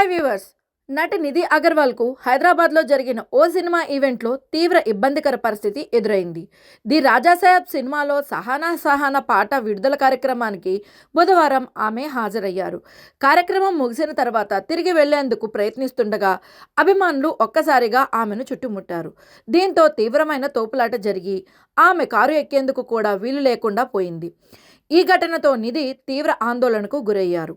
Hi viewers. నటి నిధి అగర్వాల్కు హైదరాబాద్లో జరిగిన ఓ సినిమా ఈవెంట్లో తీవ్ర ఇబ్బందికర పరిస్థితి ఎదురైంది. ది రాజాసాహెబ్ సినిమాలో సహానా సహానా పాట విడుదల కార్యక్రమానికి బుధవారం ఆమె హాజరయ్యారు. కార్యక్రమం ముగిసిన తర్వాత తిరిగి వెళ్లేందుకు ప్రయత్నిస్తుండగా అభిమానులు ఒక్కసారిగా ఆమెను చుట్టుముట్టారు. దీంతో తీవ్రమైన తోపులాట జరిగి ఆమె కారు ఎక్కేందుకు కూడా వీలు లేకుండా పోయింది. ఈ ఘటనతో నిధి తీవ్ర ఆందోళనకు గురయ్యారు.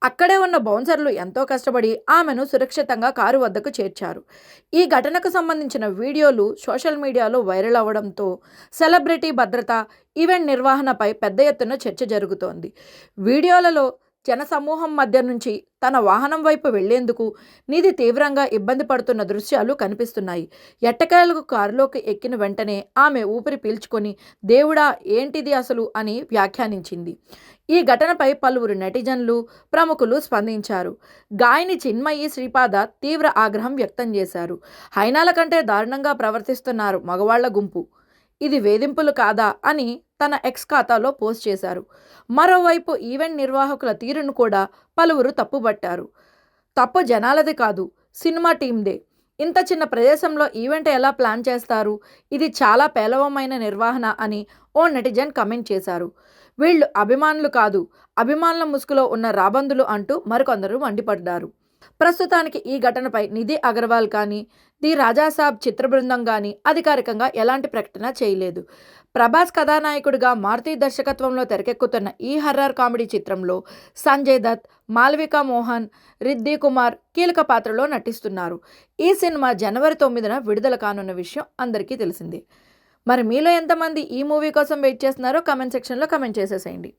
అక్కడే ఉన్న బౌన్సర్లు ఎంతో కష్టపడి ఆమెను సురక్షితంగా కారు వద్దకు చేర్చారు. ఈ ఘటనకు సంబంధించిన వీడియోలు సోషల్ మీడియాలో వైరల్ అవ్వడంతో సెలబ్రిటీ భద్రత, ఈవెంట్ నిర్వహణపై పెద్ద ఎత్తున చర్చ జరుగుతోంది. వీడియోలలో జనసమూహం మధ్య నుంచి తన వాహనం వైపు వెళ్లేందుకు నిధి తీవ్రంగా ఇబ్బంది పడుతున్న దృశ్యాలు కనిపిస్తున్నాయి. ఎట్టకేలకు కారులోకి ఎక్కిన వెంటనే ఆమె ఊపిరి పీల్చుకొని దేవుడా ఏంటిది అసలు అని వ్యాఖ్యానించింది. ఈ ఘటనపై పలువురు నెటిజన్లు, ప్రముఖులు స్పందించారు. గాయని చిన్మయి శ్రీపాద తీవ్ర ఆగ్రహం వ్యక్తం చేశారు. హైనాల కంటే దారుణంగా ప్రవర్తిస్తున్నారు మగవాళ్ల గుంపు, ఇది వేధింపులు కాదా అని తన ఎక్స్ ఖాతాలో పోస్ట్ చేశారు. మరోవైపు ఈవెంట్ నిర్వాహకుల తీరును కూడా పలువురు తప్పుబట్టారు. తప్పు జనాలది కాదు, సినిమా టీందే. ఇంత చిన్న ప్రదేశంలో ఈవెంట్ ఎలా ప్లాన్ చేస్తారు? ఇది చాలా పేలవమైన నిర్వహణ అని ఓ నెటిజన్ కమెంట్ చేశారు. వీళ్ళు అభిమానులు కాదు, అభిమానుల ముసుగులో ఉన్న రాబందులు అంటూ మరికొందరు మండిపడ్డారు. ప్రస్తుతానికి ఈ ఘటనపై నిధి అగర్వాల్ కానీ, ది రాజాసాబ్ చిత్ర బృందం కానీ అధికారికంగా ఎలాంటి ప్రకటన చేయలేదు. ప్రభాస్ కథానాయకుడిగా మారుతి దర్శకత్వంలో తెరకెక్కుతున్న ఈ హర్రర్ కామెడీ చిత్రంలో సంజయ్ దత్, మాళవిక మోహన్, రిద్ధి కుమార్ కీలక పాత్రలో నటిస్తున్నారు. ఈ సినిమా జనవరి 9న విడుదల కానున్న విషయం అందరికీ తెలిసిందే. మరి మీలో ఎంతమంది ఈ మూవీ కోసం వెయిట్ చేస్తున్నారో కామెంట్ సెక్షన్లో కామెంట్ చేసేసేయండి.